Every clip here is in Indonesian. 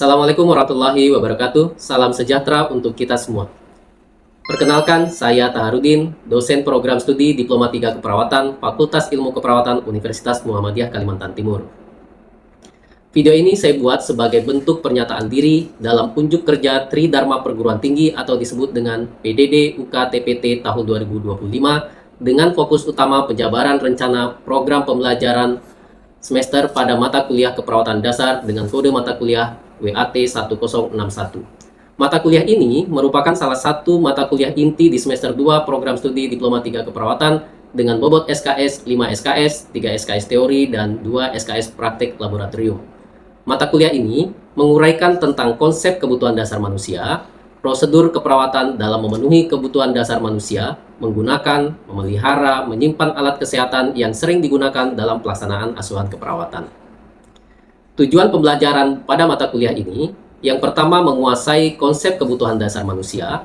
Assalamualaikum warahmatullahi wabarakatuh. Salam sejahtera untuk kita semua. Perkenalkan, saya Taharudin, dosen program studi Diploma 3 Keperawatan, Fakultas Ilmu Keperawatan Universitas Muhammadiyah Kalimantan Timur. Video ini saya buat sebagai bentuk pernyataan diri dalam unjuk kerja Tridharma Perguruan Tinggi atau disebut dengan PDD UKTPT tahun 2025 dengan fokus utama penjabaran rencana program pembelajaran semester pada mata kuliah keperawatan dasar dengan kode mata kuliah WAT 1061. Mata kuliah ini merupakan salah satu mata kuliah inti di semester 2 program studi Diploma 3 Keperawatan dengan bobot SKS 5 SKS, 3 SKS teori, dan 2 SKS praktek laboratorium. Mata kuliah ini menguraikan tentang konsep kebutuhan dasar manusia, prosedur keperawatan dalam memenuhi kebutuhan dasar manusia, menggunakan, memelihara, menyimpan alat kesehatan yang sering digunakan dalam pelaksanaan asuhan keperawatan. Tujuan pembelajaran pada mata kuliah ini, yang pertama menguasai konsep kebutuhan dasar manusia,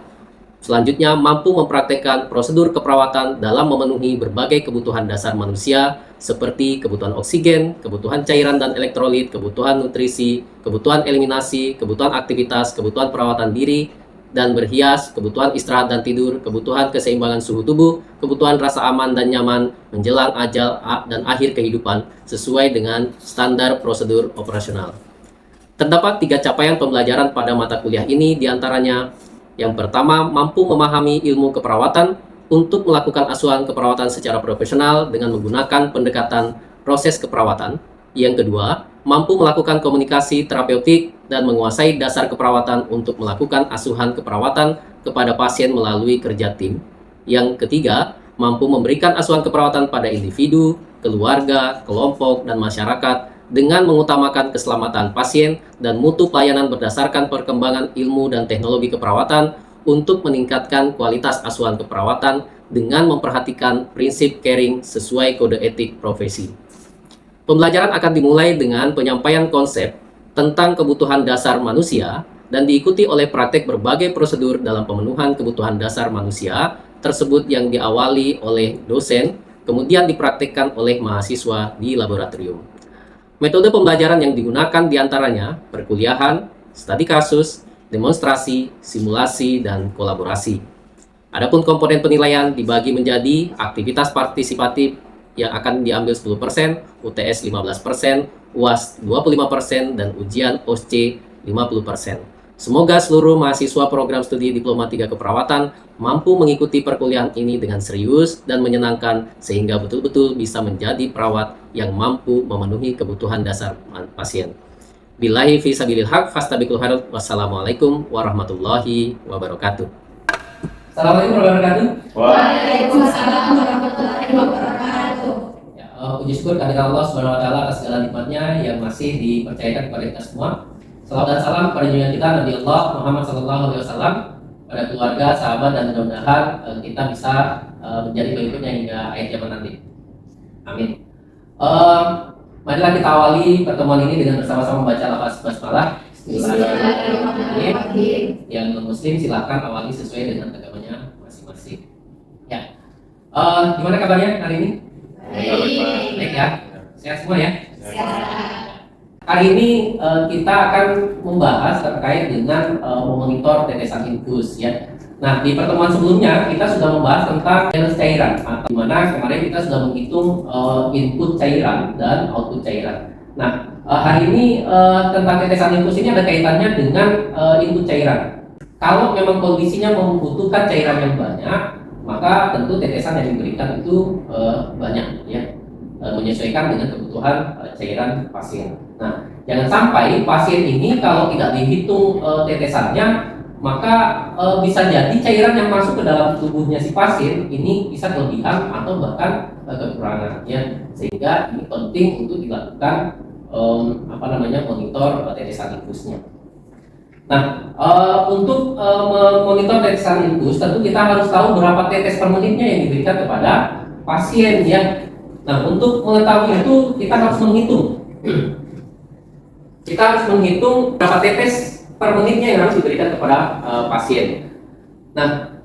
selanjutnya mampu mempraktekkan prosedur keperawatan dalam memenuhi berbagai kebutuhan dasar manusia seperti kebutuhan oksigen, kebutuhan cairan dan elektrolit, kebutuhan nutrisi, kebutuhan eliminasi, kebutuhan aktivitas, kebutuhan perawatan diri dan berhias, kebutuhan istirahat dan tidur, kebutuhan keseimbangan suhu tubuh, kebutuhan rasa aman dan nyaman menjelang ajal dan akhir kehidupan sesuai dengan standar prosedur operasional. Terdapat 3 capaian pembelajaran pada mata kuliah ini, diantaranya yang pertama, mampu memahami ilmu keperawatan untuk melakukan asuhan keperawatan secara profesional dengan menggunakan pendekatan proses keperawatan. Yang kedua, mampu melakukan komunikasi terapeutik dan menguasai dasar keperawatan untuk melakukan asuhan keperawatan kepada pasien melalui kerja tim. Yang ketiga, mampu memberikan asuhan keperawatan pada individu, keluarga, kelompok, dan masyarakat dengan mengutamakan keselamatan pasien dan mutu pelayanan berdasarkan perkembangan ilmu dan teknologi keperawatan untuk meningkatkan kualitas asuhan keperawatan dengan memperhatikan prinsip caring sesuai kode etik profesi. Pembelajaran akan dimulai dengan penyampaian konsep tentang kebutuhan dasar manusia dan diikuti oleh praktek berbagai prosedur dalam pemenuhan kebutuhan dasar manusia tersebut yang diawali oleh dosen, kemudian dipraktikkan oleh mahasiswa di laboratorium. Metode pembelajaran yang digunakan diantaranya perkuliahan, studi kasus, demonstrasi, simulasi, dan kolaborasi. Adapun komponen penilaian dibagi menjadi aktivitas partisipatif yang akan diambil 10%, UTS 15%, UAS 25%, dan ujian OSCE 50%. Semoga seluruh mahasiswa program studi Diploma 3 Keperawatan mampu mengikuti perkuliahan ini dengan serius dan menyenangkan sehingga betul-betul bisa menjadi perawat yang mampu memenuhi kebutuhan dasar pasien. Billahi fi sabilil haq fastabiqul khairat. Wassalamualaikum warahmatullahi wabarakatuh. Assalamualaikum warahmatullahi wabarakatuh. Waalaikumsalam warahmatullahi wabarakatuh. Puji syukur kehadirat Allah Subhanahu wa taala atas segala nikmatnya yang masih dipercayakan kepada kita semua. Salam dan salam pada junjungan kita Nabi Allah Muhammad SAW, pada keluarga, sahabat, dan mudah-mudahan kita bisa menjadi pengikutnya hingga akhir zaman nanti. Amin. Marilah kita awali pertemuan ini dengan bersama-sama membaca lafaz basmalah. Bismillahirrahmanirrahim. Yang non-muslim silakan awali sesuai dengan agamanya masing-masing. Ya. Gimana kabarnya hari ini? Baik ya. Sehat semua ya? Sehat. Hari ini kita akan membahas terkait dengan memonitor tetesan infus ya. Nah, di pertemuan sebelumnya kita sudah membahas tentang balance cairan, di mana kemarin kita sudah menghitung input cairan dan output cairan. Nah, hari ini tentang tetesan infus ini ada kaitannya dengan input cairan. Kalau memang kondisinya membutuhkan cairan yang banyak, maka tentu tetesan yang diberikan itu banyak ya. Menyesuaikan dengan kebutuhan cairan pasien. Nah, jangan sampai pasien ini kalau tidak dihitung tetesannya, maka bisa jadi cairan yang masuk ke dalam tubuhnya si pasien ini bisa kelebihan atau bahkan kekurangan ya. Sehingga ini penting untuk dilakukan monitor tetesan infusnya. Nah, untuk memonitor tetesan infus tentu kita harus tahu berapa tetes per menitnya yang diberikan kepada pasien ya. Nah, untuk mengetahui itu kita harus menghitung. Kita harus menghitung berapa tetes per menitnya yang harus diberikan kepada pasien. Nah,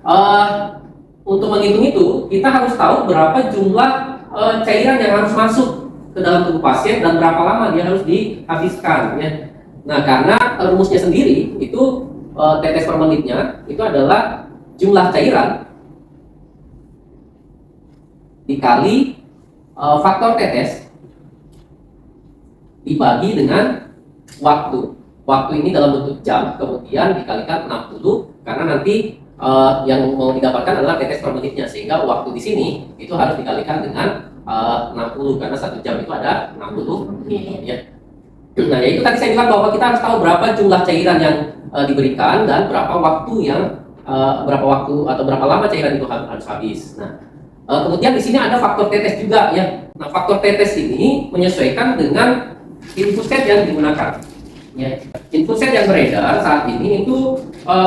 untuk menghitung itu kita harus tahu berapa jumlah cairan yang harus masuk ke dalam tubuh pasien dan berapa lama dia harus dihabiskan ya. Nah, karena rumusnya sendiri itu tetes per menitnya itu adalah jumlah cairan dikali faktor tetes dibagi dengan waktu. Waktu ini dalam bentuk jam, kemudian dikalikan 60 karena nanti yang mau didapatkan adalah tetes per menitnya, sehingga waktu di sini itu harus dikalikan dengan 60 karena 1 jam itu ada 60 menit ya. Nah, yaitu tadi saya bilang bahwa kita harus tahu berapa jumlah cairan yang diberikan dan berapa waktu yang berapa waktu atau berapa lama cairan itu harus habis. Nah, kemudian di sini ada faktor tetes juga ya. Nah, faktor tetes ini menyesuaikan dengan infus set yang digunakan. Ya, infus set yang beredar saat ini itu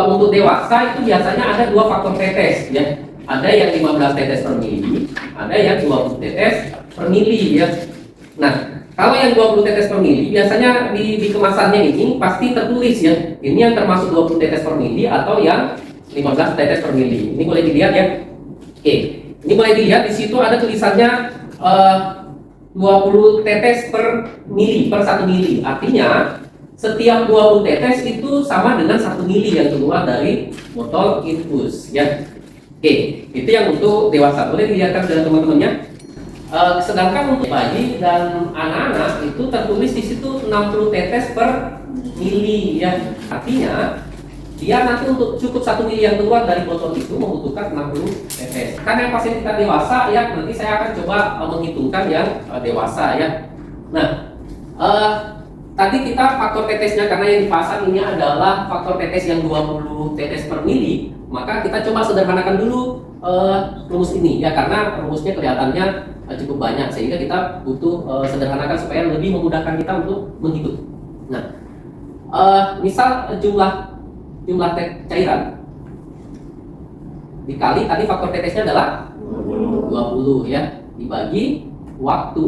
untuk dewasa itu biasanya ada 2 faktor tetes ya. Ada yang 15 tetes per mili, ada yang 20 tetes per mili ya. Nah, kalau yang 20 tetes per mili biasanya di kemasannya ini pasti tertulis ya. Ini yang termasuk 20 tetes per mili atau yang 15 tetes per mili. Ini boleh dilihat ya. Oke, ini boleh dilihat di situ ada tulisannya 20 tetes per mili per 1 mili. Artinya setiap 20 tetes itu sama dengan 1 mili yang keluar dari botol infus ya. Oke, itu yang untuk dewasa. Boleh dilihatkan dengan teman-temannya. Sedangkan untuk bayi dan anak-anak itu tertulis di situ 60 tetes per mili ya. Artinya dia nanti untuk cukup 1 mili yang keluar dari botol itu membutuhkan 60 tetes. Kan yang pasien kita dewasa ya, nanti saya akan coba menghitungkan yang dewasa ya. Nah, tadi kita faktor tetesnya karena yang dipasang ini adalah faktor tetes yang 20 tetes per mili, maka kita coba sederhanakan dulu rumus ini ya, karena rumusnya kelihatannya cukup banyak sehingga kita butuh sederhanakan supaya lebih memudahkan kita untuk menghitung. Nah, misal jumlah cairan dikali tadi faktor tetesnya adalah 20 ya, dibagi waktu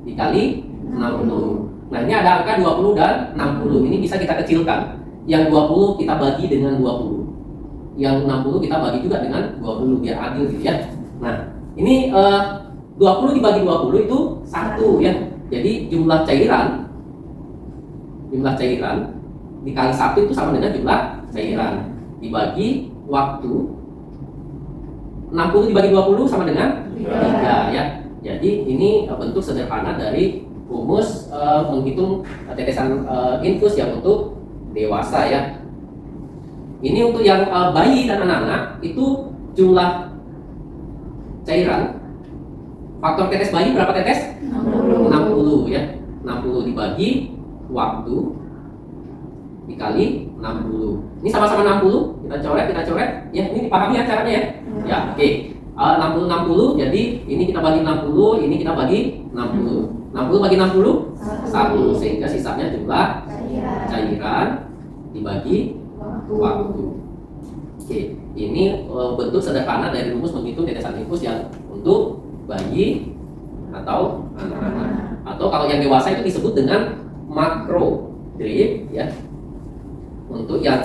dikali 60. Nah, ini ada angka 20 dan 60. Ini bisa kita kecilkan. Yang 20 kita bagi dengan 20. Yang 60 kita bagi juga dengan 20 biar adil gitu ya. Nah, ini 20 dibagi 20 itu 1 ya. Jadi jumlah cairan dikali 1 itu sama dengan jumlah cairan dibagi waktu. 60 dibagi 20 sama dengan 3 ya. Jadi ini bentuk sederhana dari rumus menghitung tetesan infus yang untuk dewasa ya. Ini untuk yang bayi dan anak-anak itu jumlah cairan faktor tetes bayi berapa tetes? 60 ya. 60 dibagi waktu dikali 60. Ini sama-sama 60. Kita coret ya. Ini dipahami ya caranya ya. Ya, oke. 60 jadi ini kita bagi 60, ini kita bagi 60. 60 bagi 60 1, sehingga sisanya jumlah cairan dibagi waktu. Oke, ini bentuk sederhana dari rumus menghitung tetesan infus yang untuk bayi atau anak-anak. Atau kalau yang dewasa itu disebut dengan makro drip ya. Untuk yang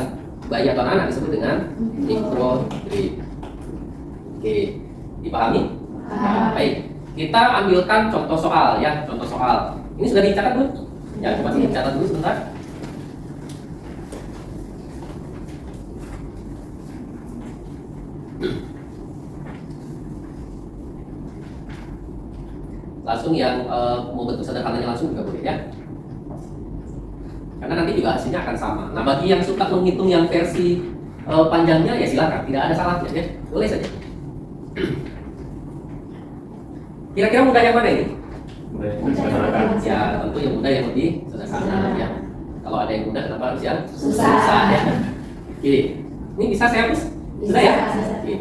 bayi atau anak disebut dengan mikro drip. Oke, dipahami? Baik, kita ambilkan contoh soal ya, contoh soal. Ini sudah dicatat belum? Ya, coba sih dicatat dulu sebentar. Langsung yang mau bentuk sederhananya langsung juga boleh ya. Karena nanti juga hasilnya akan sama. Nah, bagi yang suka menghitung yang versi panjangnya ya silakan, tidak ada salahnya ya, boleh saja. Kira-kira mudah yang mana ini? Ya, tentu yang mudah yang lebih sederhana ya. Kalau ada yang mudah, kenapa harus yang susah ya? Oke, ini bisa saya hapus? Sudah ya? Oke.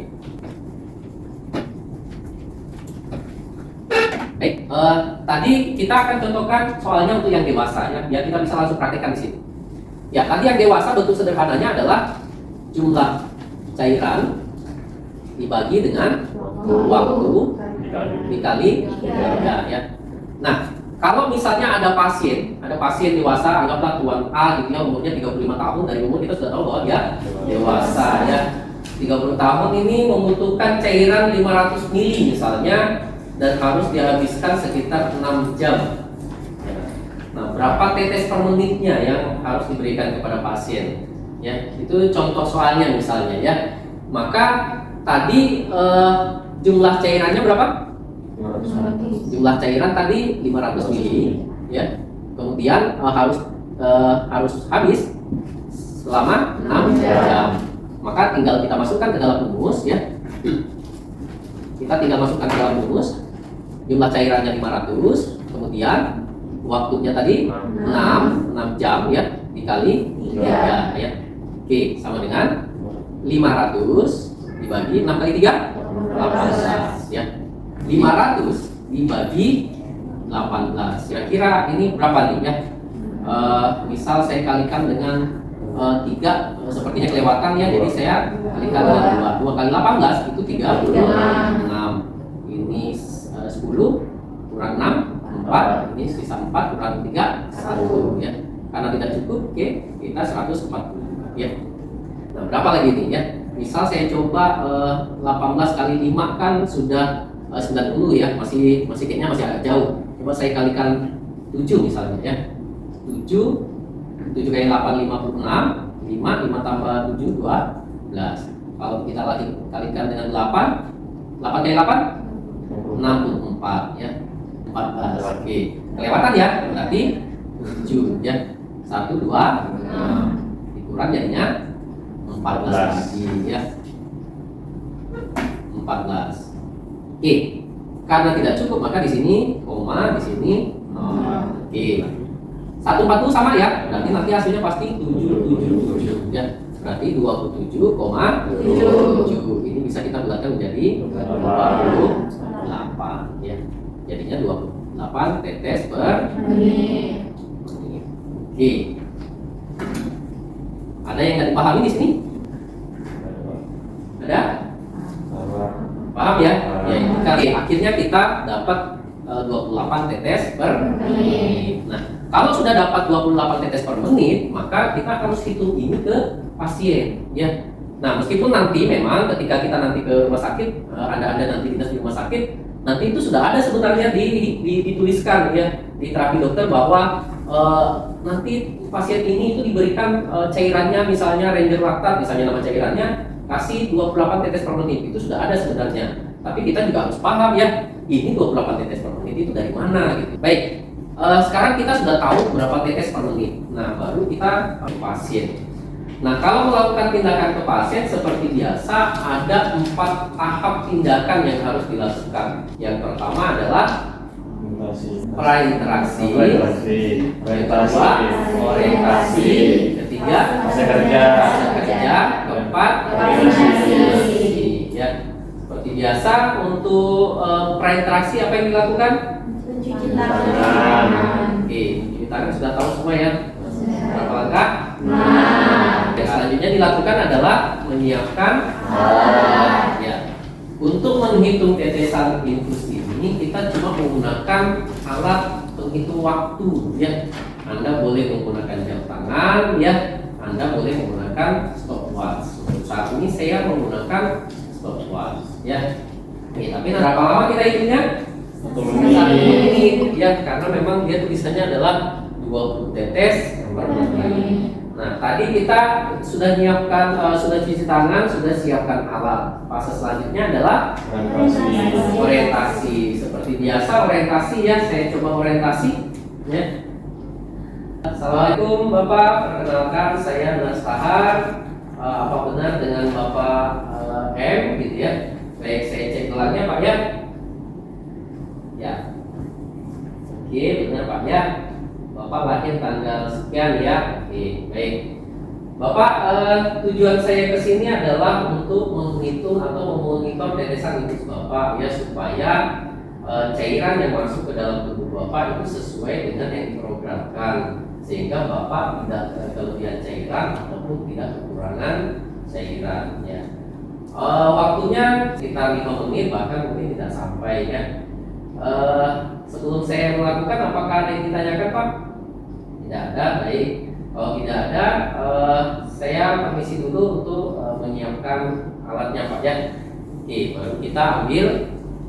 Baik, tadi kita akan contohkan soalnya untuk yang dewasa ya, biar kita bisa langsung praktekkan di sini. Ya, tadi yang dewasa bentuk sederhananya adalah jumlah cairan dibagi dengan waktu dikali 3 ya. Nah, kalau misalnya ada pasien dewasa, anggaplah Tuan A gitu ya, umurnya 35 tahun, dari umur kita sudah tahu bahwa dia dewasa ya. 30 tahun ini membutuhkan cairan 500 mili misalnya, dan harus dihabiskan sekitar 6 jam. Nah, berapa tetes per menitnya yang harus diberikan kepada pasien. Ya, itu contoh soalnya misalnya ya. Maka tadi jumlah cairannya berapa? 500. Jumlah cairan tadi 500 mili, ya. Kemudian harus habis selama 6 jam. Maka tinggal kita masukkan ke dalam rumus ya. Kita tinggal masukkan ke dalam rumus. Jumlah cairannya 500, kemudian waktunya tadi 6 jam ya, dikali 3 ya. Oke, sama dengan 500 dibagi 6 kali 3 18 ya. 500 dibagi 18. Kira-kira ini berapa nih ya? Misal saya kalikan dengan 3, sepertinya kelewatan ya. Jadi saya kalikan dengan 2 kali 18 itu 36. Ini 10 kurang 6 4. Ini sisa 4 kurang 3 1 ya. Karena tidak cukup, oke, kita 140 ya. Nah, berapa lagi nih ya? Misal saya coba 18 kali 5 kan sudah 90 ya, masih kayaknya masih agak jauh. Coba saya kalikan 7 misalnya ya. 7 kali 8 56, 5 tambah 7 12. Kalau kita lagi kalikan dengan 8 kali 8 64 ya. 14. Oke, kelewatan ya. Berarti 7 ya. 1 2 6. Dikurang jadinya 14 lagi ya. 14. Oke. Karena tidak cukup maka di sini koma, di sini 0. Oke. 140 sama ya. Berarti nanti hasilnya pasti 7 ya. Berarti 27,7. Ini bisa kita bulatkan menjadi 28 ya. Jadinya 28 tetes per menit. Oke. Ada yang nggak dipahami di sini? Ada? Paham ya? Ya, akhirnya kita dapat 28 tetes per menit. Nah, kalau sudah dapat 28 tetes per menit, maka kita harus hitung ini ke pasien, ya. Nah, meskipun nanti memang ketika kita nanti ke rumah sakit, Anda nanti dinas di rumah sakit, nanti itu sudah ada sebenarnya dituliskan ya di terapi dokter bahwa nanti pasien ini itu diberikan cairannya misalnya Ranger Lactat, misalnya nama cairannya kasih 28 tetes per menit, itu sudah ada sebenarnya. Tapi kita juga harus paham ya, ini 28 tetes per menit itu dari mana gitu. Baik, sekarang kita sudah tahu berapa tetes per menit. Nah, baru kita ke pasien. Nah, kalau melakukan tindakan ke pasien seperti biasa ada 4 tahap tindakan yang harus dilakukan. Yang pertama adalah prainteraksi, orientasi, ketiga Masa kerja, keempat ya. Seperti biasa untuk prainteraksi apa yang dilakukan? Mencuci tangan. Oke, mencuci tangan sudah tahu semua ya. Berapa langkah? Yang selanjutnya dilakukan adalah menyiapkan alat. Ya. Untuk menghitung tetesan infus ini kita cuma menggunakan alat penghitung waktu ya. Anda boleh menggunakan jam tangan ya. Anda boleh menggunakan stopwatch. Untuk saat ini saya menggunakan stopwatch ya. Oke, tapi berapa lama kita hitungnya? 1 1 menit. menit ya, karena memang dia tulisannya adalah 20 tetes per menit. Nah, tadi kita sudah menyiapkan, sudah cuci tangan, sudah siapkan alat. Fase selanjutnya adalah orientasi. Seperti biasa orientasi ya, saya coba orientasi ya. Assalamualaikum Bapak, perkenalkan saya Nastahar. Apa benar dengan Bapak M gitu ya? Baik, saya cek gelarnya Pak ya. Ya. Oke, benar Pak ya. Bapak lahir tanggal sekian ya. Oke, baik. Bapak, tujuan saya ke sini adalah untuk menghitung atau memonitor tetesan infus Bapak ya, supaya cairan yang masuk ke dalam tubuh Bapak itu sesuai dengan yang diprogramkan, sehingga Bapak tidak kelebihan cairan ataupun tidak kekurangan cairan ya. Waktunya sekitar 5 menit, bahkan mungkin tidak sampai ya. Sebelum saya melakukan, apakah ada yang ditanyakan Pak? Tidak ada, baik. Kalau tidak ada, saya permisi dulu untuk menyiapkan alatnya Pak ya. Oke, baru kita ambil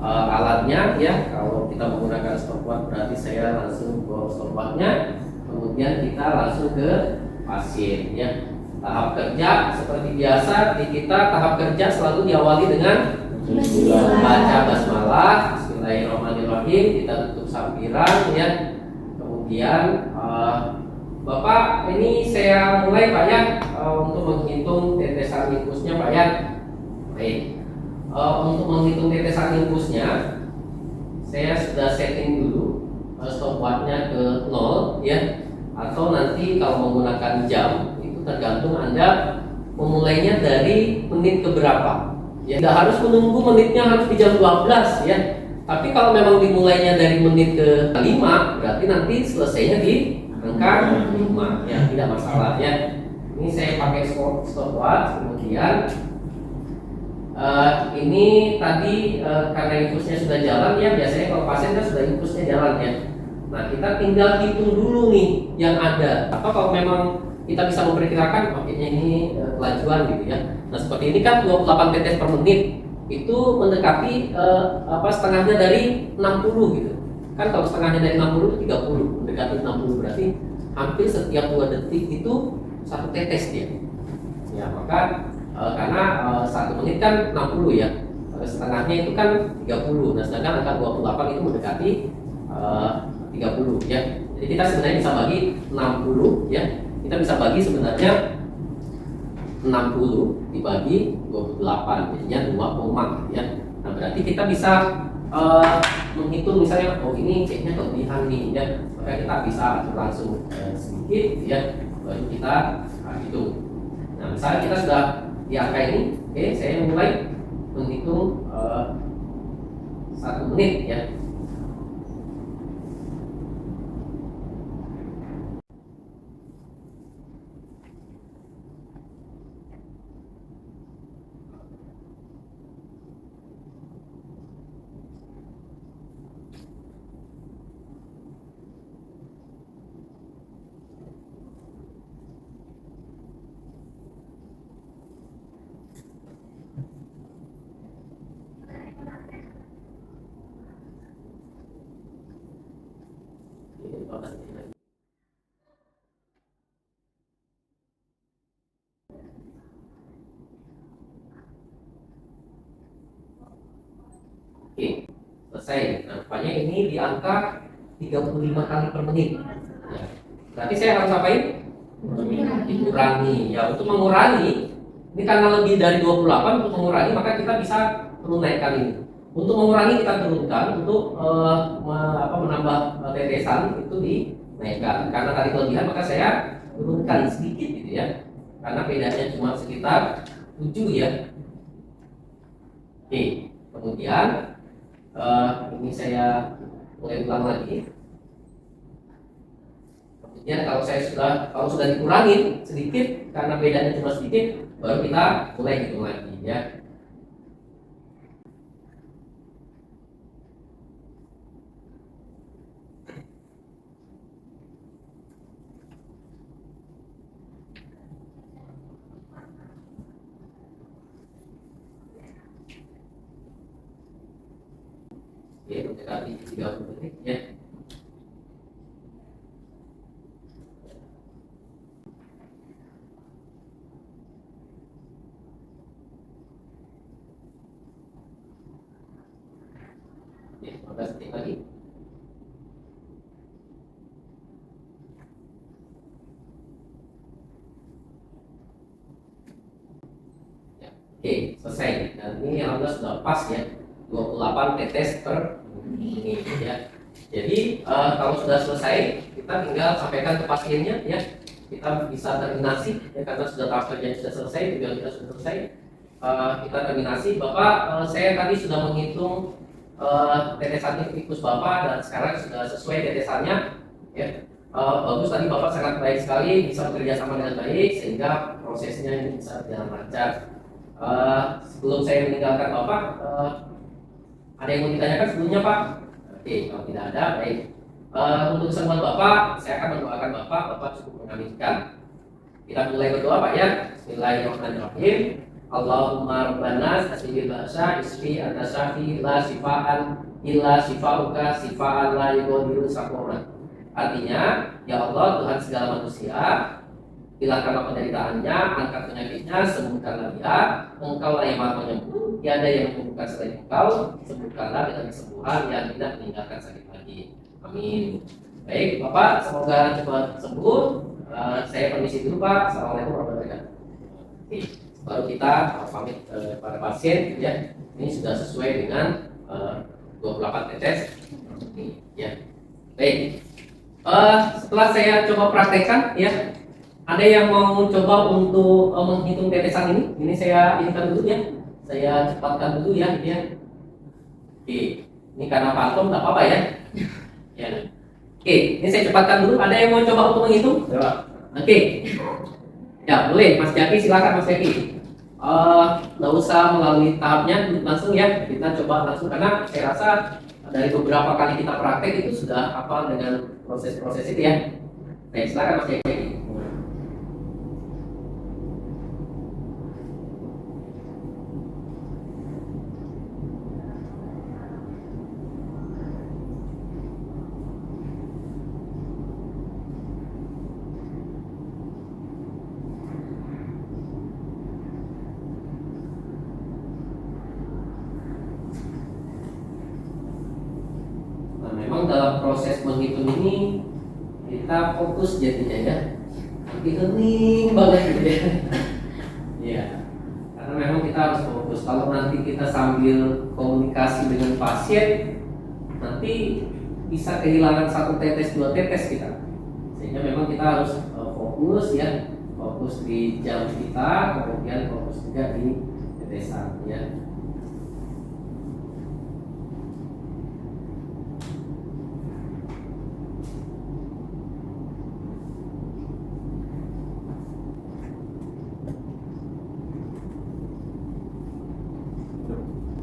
alatnya ya. Kalau kita menggunakan stopwatch berarti saya langsung bawa stopwatchnya. kemudian kita langsung ke pasien ya. Tahap kerja seperti biasa di kita, tahap kerja selalu diawali dengan baca basmalah, Bismillahirrahmanirrahim, kita tutup sampiran ya. Kemudian Bapak, ini saya mulai Pak ya, untuk menghitung tetesan infusnya Pak ya. Baik, untuk menghitung tetesan infusnya saya sudah setting dulu stopwatchnya ke 0 ya, atau nanti kalau menggunakan jam itu tergantung Anda memulainya dari menit ke berapa ya. Tidak harus menunggu menitnya harus di jam 12 ya, tapi kalau memang dimulainya dari menit ke 5 berarti nanti selesainya di angka 5 ya, tidak masalah ya. Ini saya pakai stopwatch. Kemudian ini tadi karena infusnya sudah jalan ya, biasanya kalau pasien kan sudah infusnya jalan ya. Nah, kita tinggal hitung dulu nih yang ada. Atau kalau memang kita bisa memperkirakan pakainya ini kelajuan gitu ya. Nah, seperti ini kan 28 tetes per menit. Itu mendekati setengahnya dari 60 gitu. Kan kalau setengahnya dari 60 itu 30, mendekati 60 berarti hampir setiap 2 detik itu 1 tetes dia. Ya, maka karena 1 menit kan 60 ya. Setengahnya itu kan 30. Nah, sedangkan angka 28 itu mendekati 30 ya. Jadi kita sebenarnya bisa bagi 60 ya. Kita bisa bagi sebenarnya 60 dibagi 28 jadinya 2 ya. Nah, berarti kita bisa menghitung misalnya, oh ini kayaknya kelebihan nih ya. Maka kita bisa atur langsung sedikit ya, baru kita hitung. Nah, misalnya kita sudah di angka ini, oke, saya mulai menghitung 1 menit ya. Oke, selesai. Nah, rupanya ini di angka 35 kali per menit. Ya. Berarti saya harus apain? Dikurangi. Ya, untuk mengurangi, ini karena lebih dari 28, untuk mengurangi maka kita bisa menunaikan ini. Untuk mengurangi kita turunkan, untuk menambah tetesan itu dinaikkan. Karena tadi kelebihan maka saya turunkan sedikit gitu ya. Karena bedanya cuma sekitar 7 ya. Oke, kemudian ini saya mulai ulang lagi. Kemudian kalau sudah dikurangin sedikit karena bedanya cuma sedikit, baru kita mulai hitung lagi ya. Oke, mendekati 30 menit ya. Oke, 15 detik lagi. Ya, oke, selesai. Dan ini alhamdulillah sudah pas ya. 28 tetes per menit ya. Jadi kalau sudah selesai, kita tinggal sampaikan ke pasiennya ya. Kita bisa terminasi ya, karena sudah tahap kerjanya sudah selesai, tujuan kita sudah selesai. Kita terminasi, Bapak, saya tadi sudah menghitung tetesan infus Bapak dan sekarang sudah sesuai tetesannya ya. Bagus, tadi Bapak sangat baik sekali, bisa bekerja sama dengan baik sehingga prosesnya ini bisa berjalan lancar. Sebelum saya meninggalkan Bapak, ada yang mau ditanyakan sebelumnya Pak? Oke, kalau tidak ada, baik. Untuk kesembuhan Bapak, saya akan mendoakan Bapak cukup mengaminkan. Kita mulai berdoa Pak ya. Bismillahirrahmanirrahim. Allahumma rabbana asbibil ba'sa isfi anta syafi la sifaan illa sifauka sifaan la yughadiru saqama. Artinya, ya Allah Tuhan segala manusia, hilangkanlah penderitaannya, angkat penyakitnya, sembuhkanlah dia. Engkau lah yang maha penyembuh, tiada yang menyembuhkan selain Engkau. Sembuhkanlah dengan kesembuhan yang tidak meninggalkan sakit lagi. Amin. Baik, Bapak, semoga cepat sembuh. Saya permisi dulu, Pak. Assalamualaikum warahmatullahi wabarakatuh. Oke, baru kita pamit pada pasien, ya. Ini sudah sesuai dengan 28 tetes. Ya. Baik. Setelah saya coba praktekkan, ya, ada yang mau coba untuk menghitung tetesan ini? Ini saya inikan dulu, ya. Saya cepatkan dulu, ya. Oke. Ini karena patom, nggak apa-apa, ya. Ya. Oke, ini saya cepatkan dulu. Ada yang mau coba untuk menghitung? Oke. Ya, boleh. Mas Jaki, silakan Mas Jaki. Nggak usah melalui tahapnya, langsung ya. Kita coba langsung karena saya rasa dari beberapa kali kita praktek itu sudah hafal dengan proses-proses itu, ya. Baik, silakan Mas Jaki. Memang dalam proses menghitung ini kita fokus jadinya, ya. Nanti hening banget gitu, ya. Ya, karena memang kita harus fokus. Kalau nanti kita sambil komunikasi dengan pasien, nanti bisa kehilangan 1 tetes 2 tetes kita. Sehingga memang kita harus fokus, ya, fokus di jam kita, kemudian fokus juga di tetesan, ya.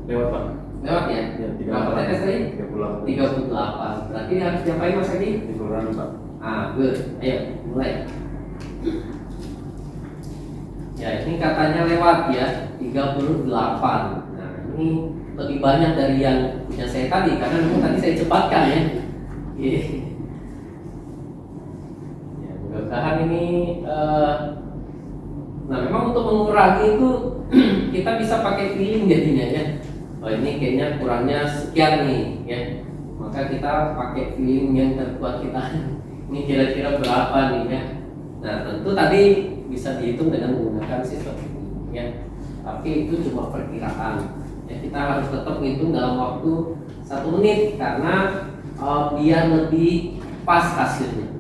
Lewat, Pak. Lewat, ya? Ya, Berapa tetes tadi? 38. 38. Berarti harus diapain Mas Edi? Dikurangi, Pak. Good. Ayo, mulai. Ya, ini katanya lewat, ya, 38. Nah, ini lebih banyak dari yang punya saya tadi karena memang tadi saya cepatkan, ya. Ya, mudah-mudahan ini nah, memang untuk mengurangi itu kita bisa pakai feeling jadinya, ya. Oh, ini kayaknya kurangnya sekian nih, ya. Maka kita pakai feeling yang terkuat kita. Ini kira-kira berapa nih, ya. Nah, tentu tadi bisa dihitung dengan menggunakan sistem ini, ya. Tapi itu cuma perkiraan. Ya, kita harus tetap menghitung dalam waktu 1 menit karena biar lebih pas hasilnya.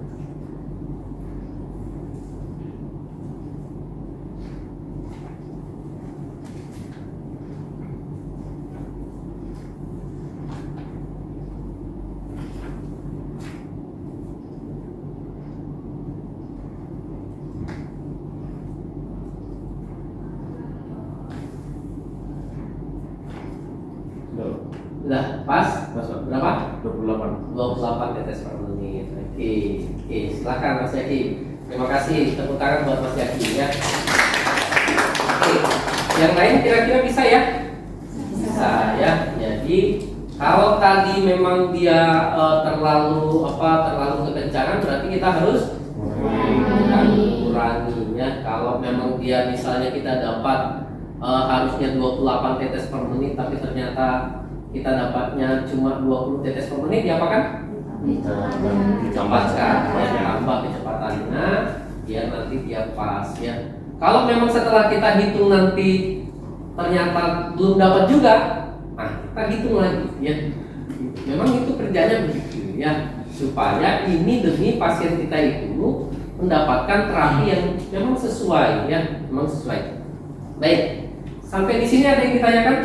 Udah pas? Berapa? 28. 28 tetes per menit. Oke, silakan Mas Yaki. Terima kasih, tepuk tangan buat Mas Yaki, ya. Oke, yang lain kira-kira bisa, ya? Bisa, ya. Jadi kalau tadi memang dia terlalu kekencangan, berarti kita harus kurangi, ya. Kalau memang dia misalnya kita dapat harusnya 28 tetes per menit, tapi ternyata kita dapatnya cuma 20 tetes per menit, diapakan? Ditambahkan, tambah kecepatannya, biar nanti dia pas, ya. Kalau memang setelah kita hitung nanti ternyata belum dapat juga, nah kita hitung lagi, ya. Memang itu kerjanya begitu, ya, supaya ini demi pasien kita itu mendapatkan terapi yang memang sesuai, ya, memang sesuai. Baik, sampai di sini ada yang ditanyakan?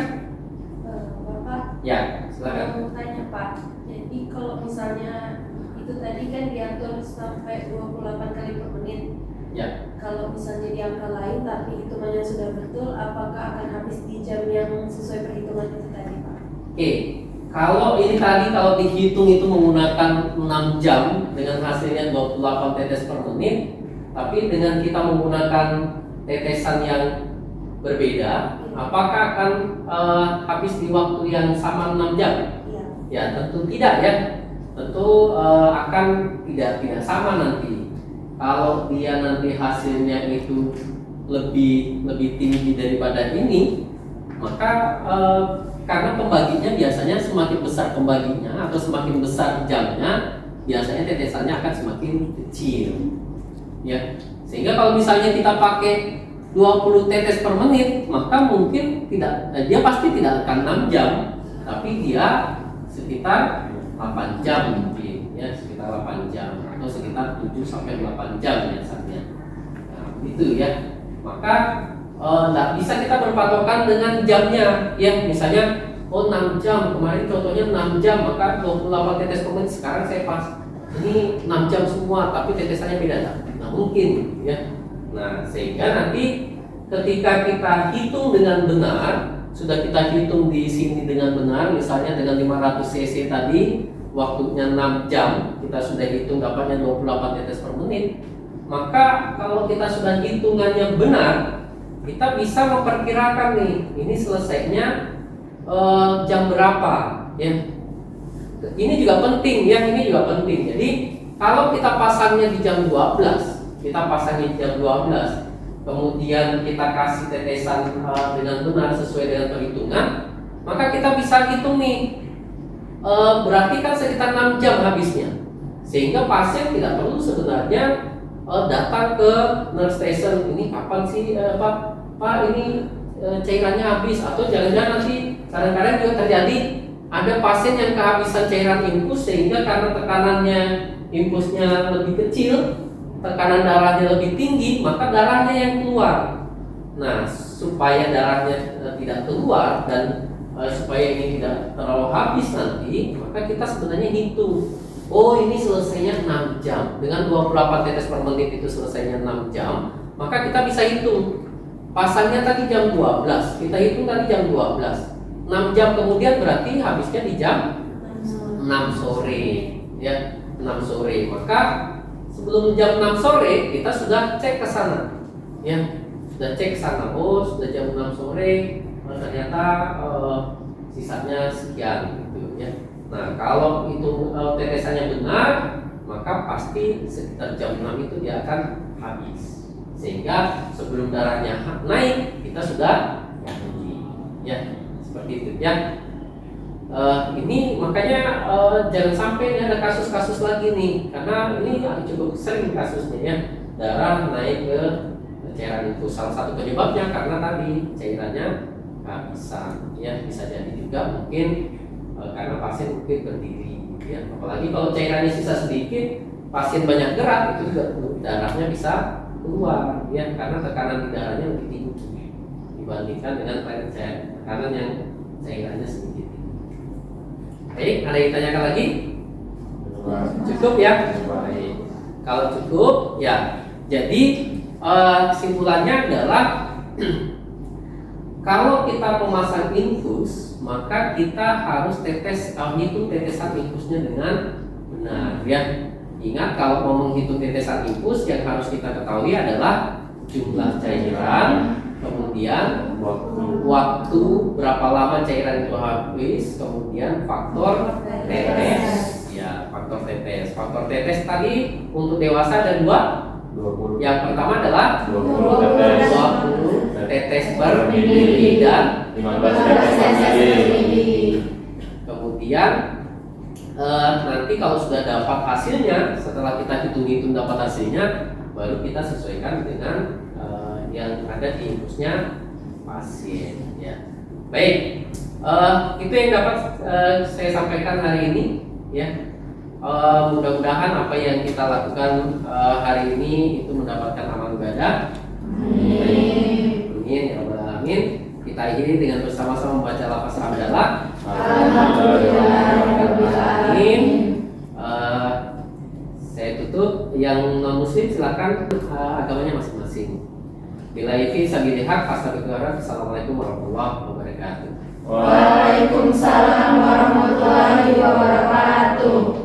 Ya, silakan. Mau tanya Pak, jadi kalau misalnya itu tadi kan diatur sampai 28 kali per menit. Ya. Kalau misalnya di angka lain tapi hitungannya sudah betul, apakah akan habis di jam yang sesuai perhitungan itu tadi Pak? Oke, kalau ini tadi kalau dihitung itu menggunakan 6 jam dengan hasilnya 28 tetes per menit, tapi dengan kita menggunakan tetesan yang berbeda, apakah akan habis di waktu yang sama 6 jam? Iya. Ya, tentu tidak, ya. tentu akan tidak sama nanti. Kalau dia nanti hasilnya itu lebih tinggi daripada ini, maka karena pembaginya biasanya semakin besar pembaginya atau semakin besar jamnya, biasanya tetesannya akan semakin kecil. Ya, sehingga kalau misalnya kita pakai 20 tetes per menit, maka mungkin dia pasti tidak akan 6 jam, tapi dia sekitar 8 jam mungkin, ya sekitar 8 jam atau sekitar 7 sampai 8 jam biasanya. Nah, itu ya. Maka nggak bisa kita berpatokan dengan jamnya, ya misalnya 6 jam kemarin contohnya 6 jam, maka 28 tetes per menit. Sekarang saya pas ini 6 jam semua, tapi tetesannya beda. Nah mungkin, ya. Nah sehingga nanti ketika kita hitung dengan benar, sudah kita hitung di sini dengan benar, misalnya dengan 500 cc tadi waktunya 6 jam, kita sudah hitung dapatnya 28 tetes per menit. Maka kalau kita sudah hitungannya benar, kita bisa memperkirakan nih, ini selesainya jam berapa, ya. Ini juga penting, ya, ini juga penting. Jadi kalau kita pasangnya di jam 12, kita pasangnya di jam 12, kemudian kita kasih tetesan dengan benar sesuai dengan perhitungan, maka kita bisa hitung nih, berarti kan sekitar 6 jam habisnya, sehingga pasien tidak perlu sebenarnya datang ke nurse station, ini kapan sih Pak ini cairannya habis, atau jangan-jangan nanti kadang-kadang juga terjadi ada pasien yang kehabisan cairan infus, sehingga karena tekanannya infusnya lebih kecil, tekanan darahnya lebih tinggi, maka darahnya yang keluar. Nah, supaya darahnya tidak keluar dan supaya ini tidak terlalu habis nanti, maka kita sebenarnya hitung, oh ini selesainya 6 jam, dengan 28 tetes per menit itu selesainya 6 jam, maka kita bisa hitung, pasangnya tadi jam 12, kita hitung tadi jam 12, 6 jam kemudian berarti habisnya di jam 6 sore, ya 6 sore. Maka sebelum jam 6 sore kita sudah cek ke sana, ya sudah cek ke sana. Oh sudah jam 6 sore, ternyata sisanya sekian, gitu ya. Nah kalau itu tetesannya benar, maka pasti sekitar jam 6 itu dia akan habis. Sehingga sebelum darahnya naik kita sudah yakin, ya. Seperti itu ya. Ini makanya jangan sampai ada kasus-kasus lagi nih, karena ini cukup sering kasusnya ya, darah naik ke cairan infus. Salah satu penyebabnya karena tadi cairannya kehabisan, ya bisa jadi juga mungkin karena pasien mungkin berdiri, ya. Apalagi kalau cairannya sisa sedikit, pasien banyak gerak, itu juga darahnya bisa keluar, ya karena tekanan di darahnya lebih tinggi dibandingkan dengan tekanan yang cairannya sedikit. Baik, ada yang ditanyakan lagi? Cukup ya? Baik. Kalau cukup, ya. Jadi kesimpulannya adalah kalau kita memasang infus, maka kita harus hitung tetesan infusnya dengan benar, ya. Ingat kalau mau menghitung tetesan infus, yang harus kita ketahui adalah jumlah cairan, kemudian waktu berapa lama cairan itu habis, kemudian faktor tetes, ya faktor tetes. Faktor tetes tadi untuk dewasa ada 2. Yang pertama adalah 20 tetes per mili dan 15 tetes per mili. Kemudian nanti kalau sudah dapat hasilnya, setelah kita hitung-hitung dapat hasilnya, baru kita sesuaikan dengan yang ada di infusnya pasien, ya. Baik, itu yang dapat saya sampaikan hari ini, ya. Mudah-mudahan apa yang kita lakukan hari ini itu mendapatkan amal ibadah. Amin. Amin ya rabbal alamin. Kita akhiri dengan bersama-sama membaca lafaz hamdalah. Alhamdulillahirobbilalamin. Saya tutup. Yang non muslim silakan agamanya masing-masing. Bila itu sabili hak, Assalamualaikum warahmatullahi wabarakatuh. Waalaikumsalam warahmatullahi wabarakatuh.